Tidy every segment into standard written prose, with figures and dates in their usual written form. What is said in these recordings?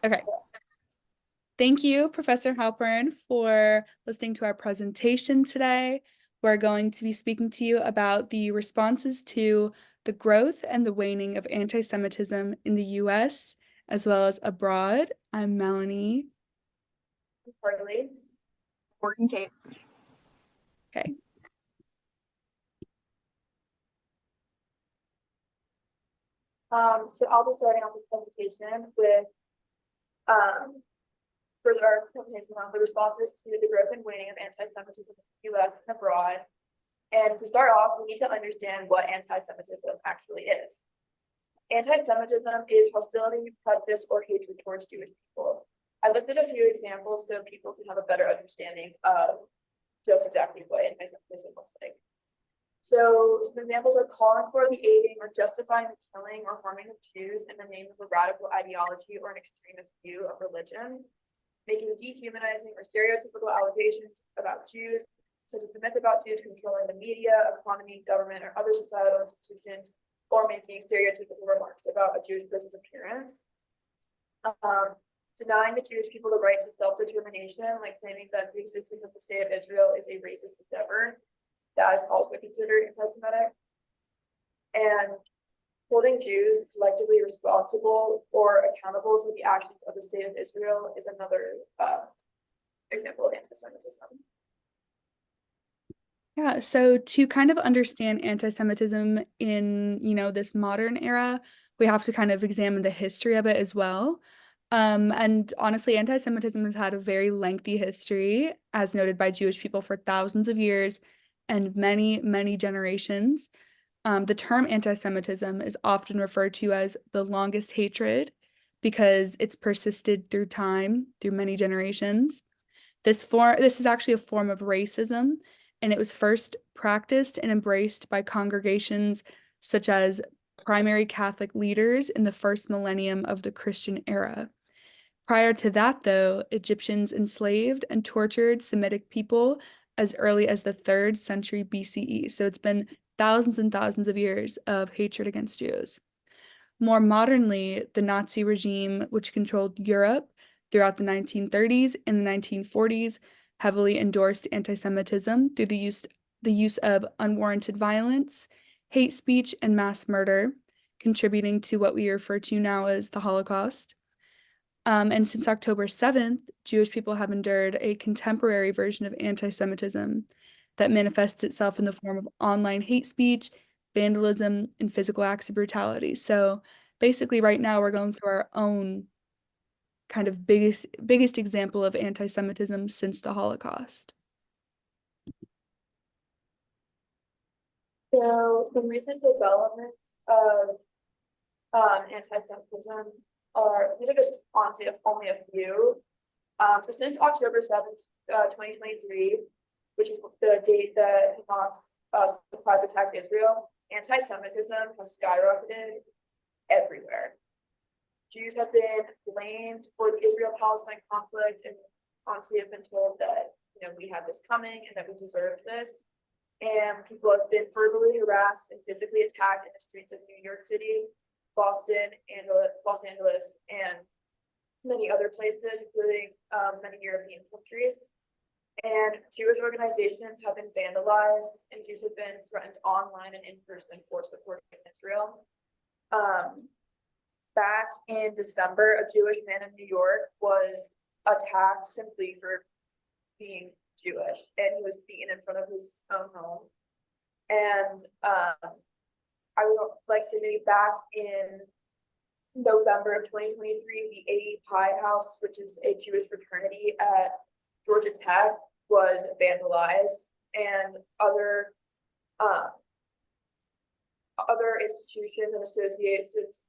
Okay. Thank you, Professor Halpern, for listening to our presentation today. We're going to be speaking to you about the responses to the growth and the waning of anti-Semitism in the US as well as abroad. I'm Melanie. Harley. Morgan Kate. Okay. So I'll be starting off this presentation with um, further our presentation on the responses to the growth and waning of anti-Semitism in the US and abroad. And to start off, we need to understand what anti-Semitism actually is. Anti-Semitism is hostility, prejudice, or hatred towards Jewish people. I listed a few examples so people can have a better understanding of just exactly what anti-Semitism looks like. So some examples are calling for the aiding or justifying the killing or harming of Jews in the name of a radical ideology or an extremist view of religion, making dehumanizing or stereotypical allegations about Jews, such as the myth about Jews controlling the media, economy, government, or other societal institutions, or making stereotypical remarks about a Jewish person's appearance. Denying the Jewish people the right to self-determination, like claiming that the existence of the state of Israel is a racist endeavor. That is also considered anti-Semitic. And holding Jews collectively responsible or accountable for the actions of the state of Israel is another example of anti-Semitism. Yeah, so to kind of understand anti-Semitism in, this modern era, we have to kind of examine the history of it as well. And honestly, anti-Semitism has had a very lengthy history, as noted by Jewish people for thousands of years and many, many generations. The term anti-Semitism is often referred to as the longest hatred because it's persisted through time, through many generations. This is actually a form of racism, and it was first practiced and embraced by congregations such as primary Catholic leaders in the first millennium of the Christian era. Prior to that, though, Egyptians enslaved and tortured Semitic people as early as the 3rd century BCE. So it's been thousands and thousands of years of hatred against Jews. More modernly, the Nazi regime, which controlled Europe throughout the 1930s and the 1940s, heavily endorsed anti-Semitism through the use of unwarranted violence, hate speech, and mass murder, contributing to what we refer to now as the Holocaust. And since October 7th, Jewish people have endured a contemporary version of anti-Semitism that manifests itself in the form of online hate speech, vandalism, and physical acts of brutality. So basically, right now, we're going through our own kind of biggest example of anti-Semitism since the Holocaust. So some recent developments of anti-Semitism are, these are just honestly only a few. So since October 7th, 2023, which is the date that Hamas surprise attacked Israel, anti-Semitism has skyrocketed everywhere. Jews have been blamed for the Israel-Palestine conflict and honestly have been told that, we had this coming and that we deserved this. And people have been verbally harassed and physically attacked in the streets of New York City, Boston, and Los Angeles, and many other places, including many European countries. And Jewish organizations have been vandalized, and Jews have been threatened online and in person for supporting Israel. Back in December, a Jewish man in New York was attacked simply for being Jewish, and he was beaten in front of his own home. And I would like to say back in November of 2023, the A Pi House, which is a Jewish fraternity at Georgia Tech, was vandalized, and other institutions and associations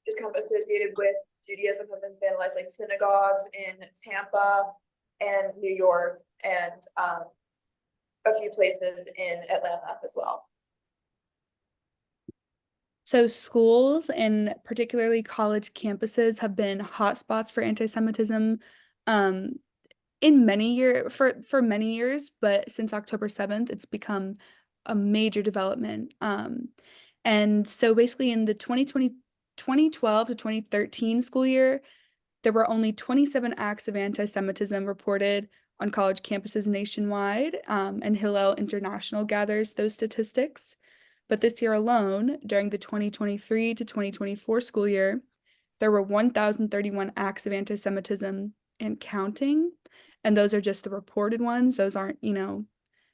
just kind of associated with Judaism have been vandalized, like synagogues in Tampa and New York, and a few places in Atlanta as well. So schools and particularly college campuses have been hotspots for anti-Semitism um, for many years, but since October 7th, it's become a major development. And so basically in the 2012 to 2013 school year, there were only 27 acts of anti-Semitism reported on college campuses nationwide, and Hillel International gathers those statistics. But this year alone, during the 2023 to 2024 school year, there were 1,031 acts of anti-Semitism and counting. And those are just the reported ones. Those aren't,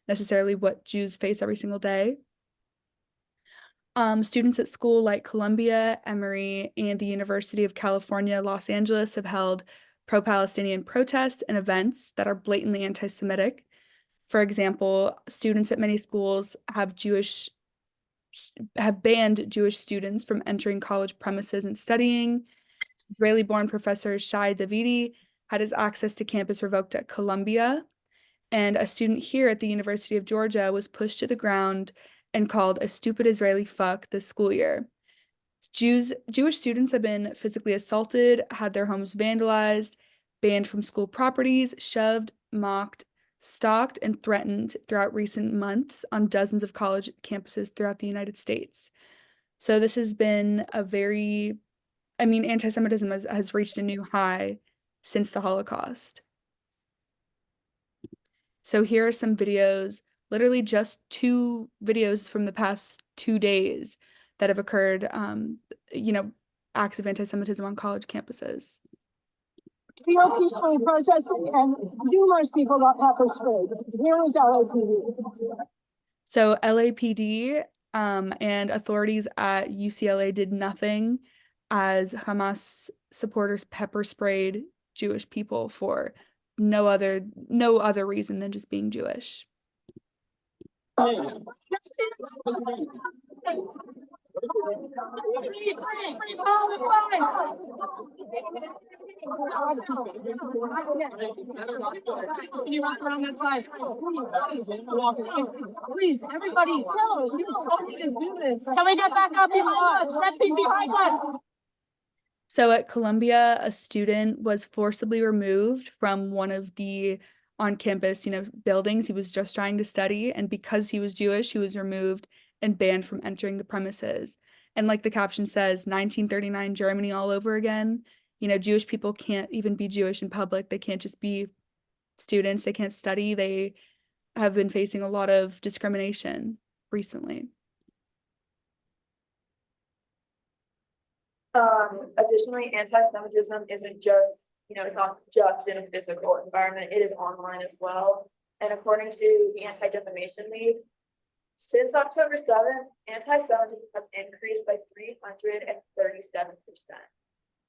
necessarily what Jews face every single day. Students at school like Columbia, Emory, and the University of California, Los Angeles have held pro-Palestinian protests and events that are blatantly anti-Semitic. For example, students at many schools have banned Jewish students from entering college premises and studying. Israeli-born professor Shai Davidi had his access to campus revoked at Columbia, and a student here at the University of Georgia was pushed to the ground and called a stupid Israeli fuck this school year. Jewish students have been physically assaulted, had their homes vandalized, banned from school properties, shoved, mocked, stalked, and threatened throughout recent months on dozens of college campuses throughout the United States. So this has been anti-Semitism has reached a new high since the Holocaust. So here are some videos, literally just 2 videos from the past 2 days that have occurred, acts of anti-Semitism on college campuses. We are peacefully protesting and numerous people got pepper sprayed. Here is LAPD. So LAPD and authorities at UCLA did nothing as Hamas supporters pepper sprayed Jewish people for no other reason than just being Jewish. Can you walk around that side? Please, everybody, you don't need to do this. Can we get back up behind us? Red team behind us. So at Columbia, a student was forcibly removed from one of the on-campus, buildings. He was just trying to study, and because he was Jewish, he was removed and banned from entering the premises. And like the caption says, 1939 Germany all over again. Jewish people can't even be Jewish in public. They can't just be students. They can't study. They have been facing a lot of discrimination recently. Additionally, anti-Semitism isn't just, it's not just in a physical environment, it is online as well. And according to the Anti-Defamation League, since October 7th, anti-Semitism has increased by 337%.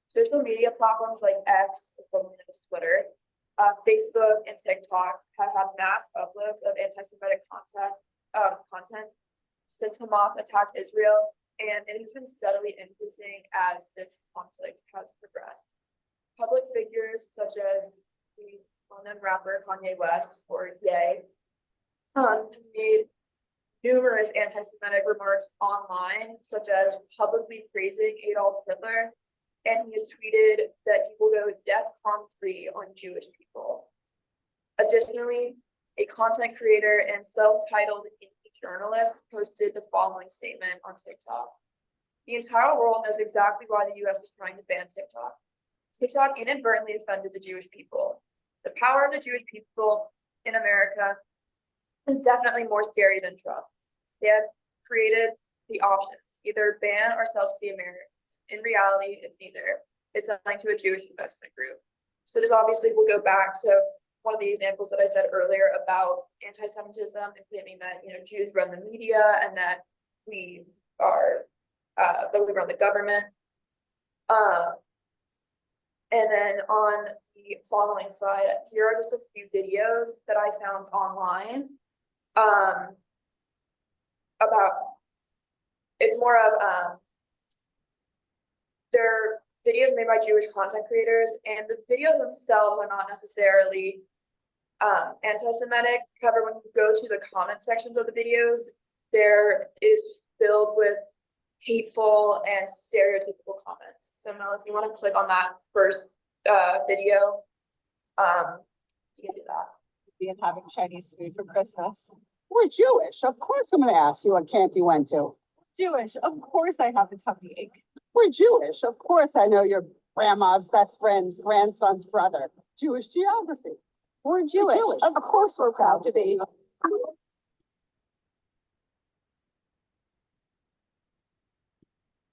Social media platforms like X, formerly known as Twitter, Facebook, and TikTok have had mass uploads of anti-Semitic content since Hamas attacked Israel, and it has been steadily increasing as this conflict has progressed. Public figures such as the well-known rapper Kanye West, or Ye, has made numerous anti-Semitic remarks online, such as publicly praising Adolf Hitler, and he has tweeted that he will go DEFCON 3 on Jewish people. Additionally, a content creator and self-titled journalist posted the following statement on TikTok. The entire world knows exactly why the US is trying to ban TikTok. TikTok inadvertently offended the Jewish people. The power of the Jewish people in America is definitely more scary than Trump. They have created the options, either ban or sell to the Americans. In reality, it's neither. It's selling to a Jewish investment group. So this obviously will go back to one of the examples that I said earlier about anti-Semitism and claiming that Jews run the media and that we run the government. And then on the following slide, here are just a few videos that I found online about. It's more of they're videos made by Jewish content creators, and the videos themselves are not necessarily anti-Semitic. However, when you go to the comment sections of the videos, there is filled with hateful and stereotypical comments. So Mel, if you want to click on that first video, you can do that. Being having Chinese food for Christmas. We're Jewish. Of course I'm going to ask you what camp you went to. Jewish. Of course I have a tummy ache. We're Jewish. Of course, I know your grandma's best friend's grandson's brother. Jewish geography. We're Jewish. Of course, we're proud to be.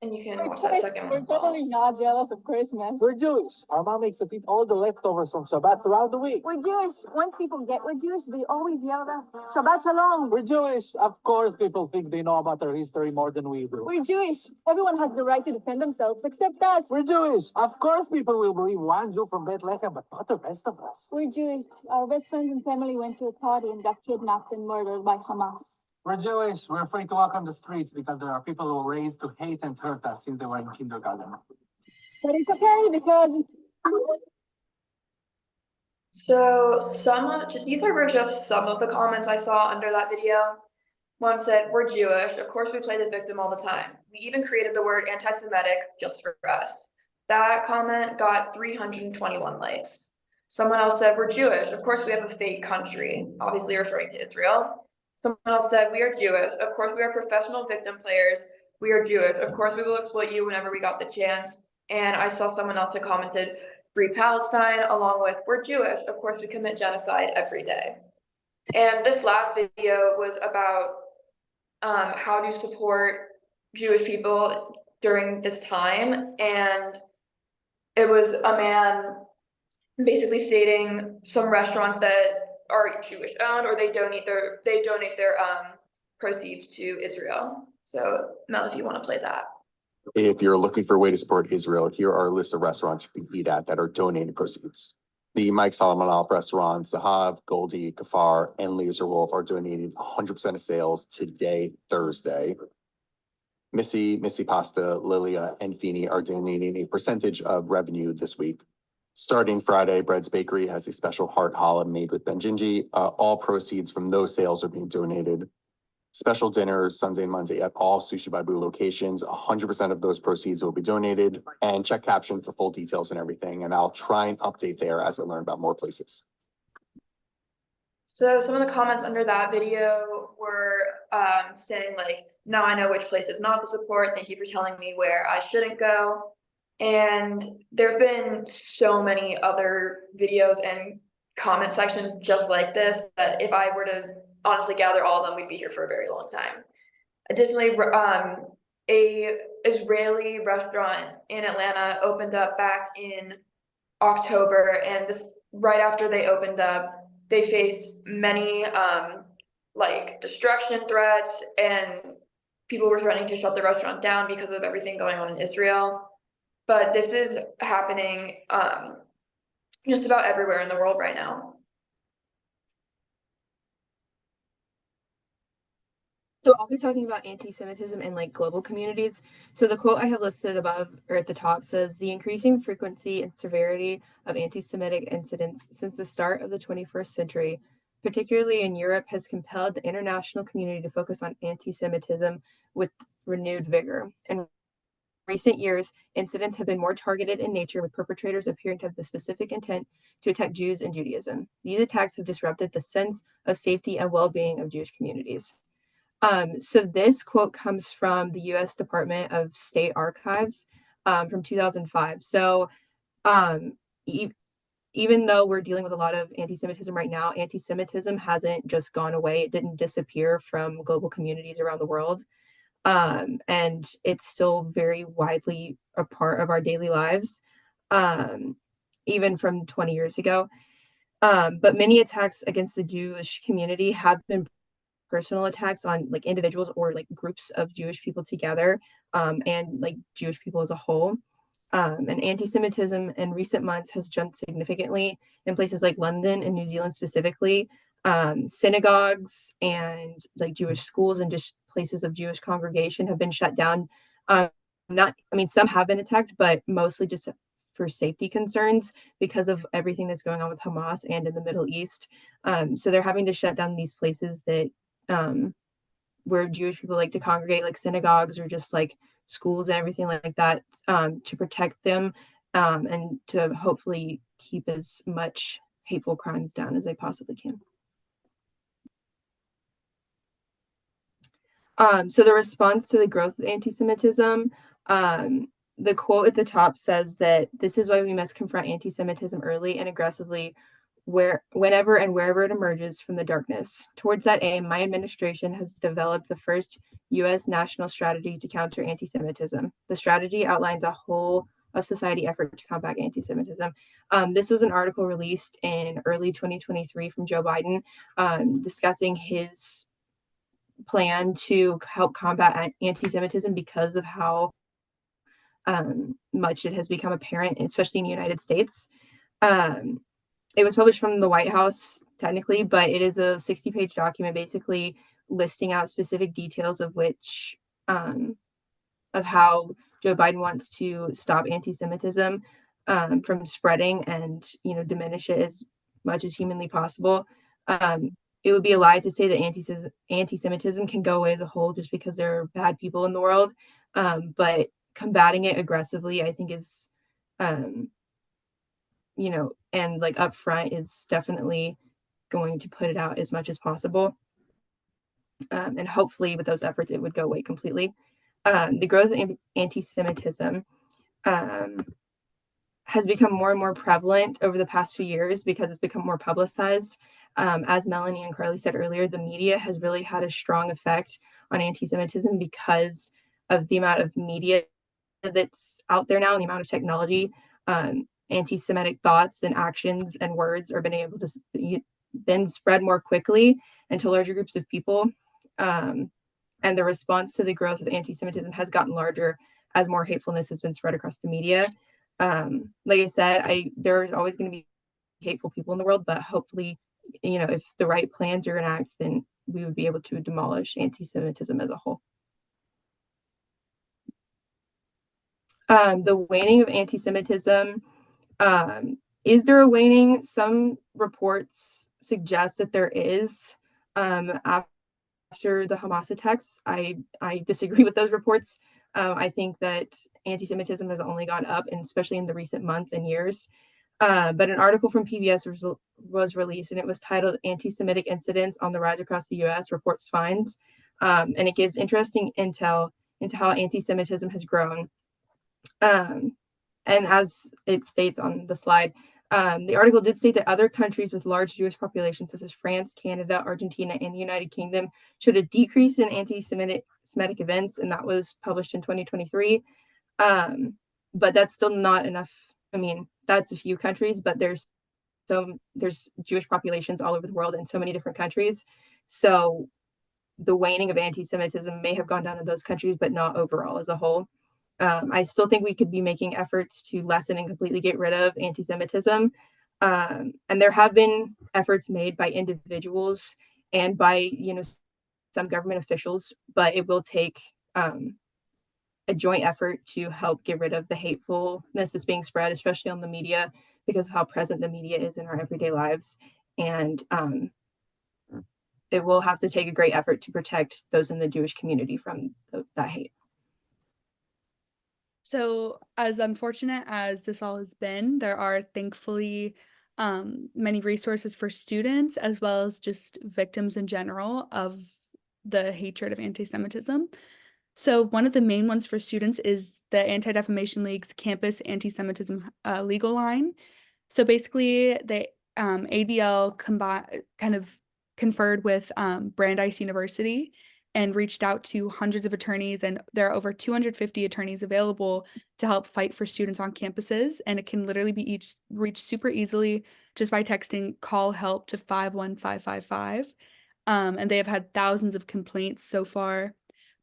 And you can watch that second one We're as well. totally not jealous of Christmas. We're Jewish. Our mom makes us eat all the leftovers from Shabbat throughout the week. We're Jewish. Once people get we're Jewish, they always yell at us, Shabbat Shalom. We're Jewish. Of course, people think they know about our history more than we do. We're Jewish. Everyone has the right to defend themselves except us. We're Jewish. Of course, people will believe one Jew from Bethlehem, but not the rest of us. We're Jewish. Our best friends and family went to a party and got kidnapped and murdered by Hamas. We're Jewish. We're afraid to walk on the streets because there are people who were raised to hate and hurt us since they were in kindergarten. But it's okay because So these were just some of the comments I saw under that video. One said, "We're Jewish. Of course, we play the victim all the time. We even created the word anti-Semitic just for us." That comment got 321 likes. Someone else said, "We're Jewish. Of course, we have a fake country," obviously referring to Israel. Someone else said, "We are Jewish. Of course, we are professional victim players. We are Jewish. Of course, we will exploit you whenever we got the chance." And I saw someone else that commented, "Free Palestine," along with, "We're Jewish. Of course, we commit genocide every day." And this last video was about how to support Jewish people during this time. And it was a man basically stating some restaurants that are Jewish owned, or they donate their proceeds to Israel. So Mel, if you want to play that. If you're looking for a way to support Israel, here are a list of restaurants you can eat at that are donating proceeds. The Mike Solomonov restaurants, Zahav, Goldie, Kafar, and Laser Wolf are donating 100% of sales today, Thursday. Missy Pasta, Lilia, and Feeney are donating a percentage of revenue this week. Starting Friday, Bread's Bakery has a special heart challah made with benjinji. All proceeds from those sales are being donated. Special dinners Sunday and Monday at all Sushi Baibu locations. 100% of those proceeds will be donated. And check caption for full details and everything. And I'll try and update there as I learn about more places. So some of the comments under that video were saying like, "Now I know which places not to support. Thank you for telling me where I shouldn't go." And there've been so many other videos and comment sections just like this that if I were to honestly gather all of them, we'd be here for a very long time. Additionally, a Israeli restaurant in Atlanta opened up back in October, and this right after they opened up, they faced many like destruction threats, and people were threatening to shut the restaurant down because of everything going on in Israel. But this is happening just about everywhere in the world right now. So I'll be talking about anti-Semitism in like global communities. So the quote I have listed above or at the top says, "The increasing frequency and severity of anti-Semitic incidents since the start of the 21st century, particularly in Europe, has compelled the international community to focus on anti-Semitism with renewed vigor. In recent years, incidents have been more targeted in nature, with perpetrators appearing to have the specific intent to attack Jews and Judaism. These attacks have disrupted the sense of safety and well-being of Jewish communities." So this quote comes from the U.S. Department of State Archives from 2005. So even though we're dealing with a lot of anti-Semitism right now, anti-Semitism hasn't just gone away. It didn't disappear from global communities around the world. And it's still very widely a part of our daily lives, even from 20 years ago. But many attacks against the Jewish community have been personal attacks on like individuals or like groups of Jewish people together, and like Jewish people as a whole. And anti-Semitism in recent months has jumped significantly in places like London and New Zealand specifically. Synagogues and like Jewish schools and just places of Jewish congregation have been shut down. Some have been attacked, but mostly just for safety concerns because of everything that's going on with Hamas and in the Middle East. So they're having to shut down these places that where Jewish people like to congregate, like synagogues or just like schools and everything like that, to protect them, and to hopefully keep as much hateful crimes down as they possibly can. So the response to the growth of anti-Semitism, the quote at the top says that this is why we must confront anti-Semitism early and aggressively whenever and wherever it emerges from the darkness. Towards that aim, my administration has developed the first U.S. national strategy to counter anti-Semitism. The strategy outlines a whole of society effort to combat anti-Semitism. This was an article released in early 2023 from Joe Biden, discussing his plan to help combat anti-Semitism because of how much it has become apparent, especially in the United States. It was published from the White House, technically, but it is a 60-page document basically listing out specific details of which, of how Joe Biden wants to stop anti-Semitism from spreading and, diminish it as much as humanly possible. It would be a lie to say that anti-Semitism can go away as a whole just because there are bad people in the world. But combating it aggressively, I think is, and like upfront is definitely going to put it out as much as possible. And hopefully with those efforts, it would go away completely. The growth of anti-Semitism has become more and more prevalent over the past few years because it's become more publicized. As Melanie and Carly said earlier, the media has really had a strong effect on anti-Semitism because of the amount of media that's out there now and the amount of technology. Anti-Semitic thoughts and actions and words are been spread more quickly and to larger groups of people. And the response to the growth of anti-Semitism has gotten larger as more hatefulness has been spread across the media. Like I said, there's always going to be hateful people in the world, but hopefully, if the right plans are enacted, then we would be able to demolish anti-Semitism as a whole. The waning of anti-Semitism. Is there a waning? Some reports suggest that there is. After the Hamas attacks, I disagree with those reports. I think that anti-Semitism has only gone up, and especially in the recent months and years. But an article from PBS was released, and it was titled "Anti-Semitic Incidents on the Rise Across the U.S. Reports Finds," and it gives interesting intel into how anti-Semitism has grown. And as it states on the slide, the article did state that other countries with large Jewish populations, such as France, Canada, Argentina, and the United Kingdom, showed a decrease in anti-Semitic events, and that was published in 2023. But that's still not enough. I mean, that's a few countries, but there's Jewish populations all over the world in so many different countries. So the waning of anti-Semitism may have gone down in those countries, but not overall as a whole. I still think we could be making efforts to lessen and completely get rid of anti-Semitism. And there have been efforts made by individuals and by, some government officials, but it will take a joint effort to help get rid of the hatefulness that's being spread, especially on the media, because of how present the media is in our everyday lives. And it will have to take a great effort to protect those in the Jewish community from that hate. So, as unfortunate as this all has been, there are thankfully many resources for students as well as just victims in general of the hatred of anti-Semitism. So, one of the main ones for students is the Anti-Defamation League's Campus Anti-Semitism Legal Line. So, basically, the ADL kind of conferred with Brandeis University and reached out to hundreds of attorneys, and there are over 250 attorneys available to help fight for students on campuses, and it can literally be reached super easily just by texting "call help" to 51555. And they have had thousands of complaints so far,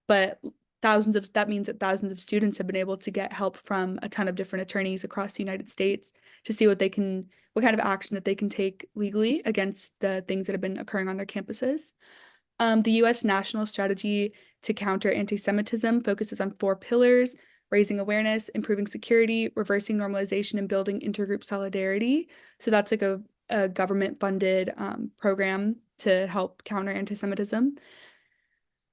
but that means that thousands of students have been able to get help from a ton of different attorneys across the United States to see what kind of action that they can take legally against the things that have been occurring on their campuses. The U.S. national strategy to counter anti-Semitism focuses on 4 pillars: raising awareness, improving security, reversing normalization, and building intergroup solidarity. So that's like a government-funded program to help counter anti-Semitism.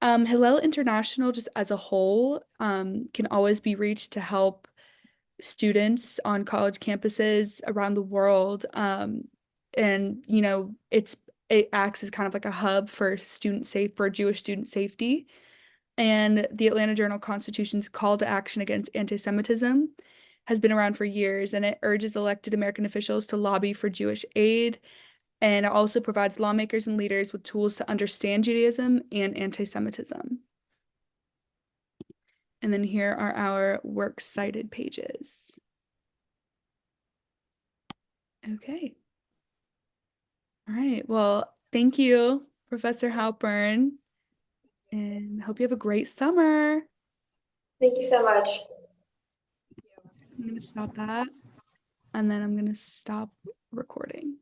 Hillel International, just as a whole, can always be reached to help students on college campuses around the world. And it acts as kind of like a hub for Jewish student safety. And the Atlanta Journal-Constitution's call to action against anti-Semitism has been around for years, and it urges elected American officials to lobby for Jewish aid. And it also provides lawmakers and leaders with tools to understand Judaism and anti-Semitism. And then here are our works cited pages. Okay. All right. Well, thank you, Professor Halpern, and hope you have a great summer. Thank you so much. I'm going to stop that, and then I'm going to stop recording.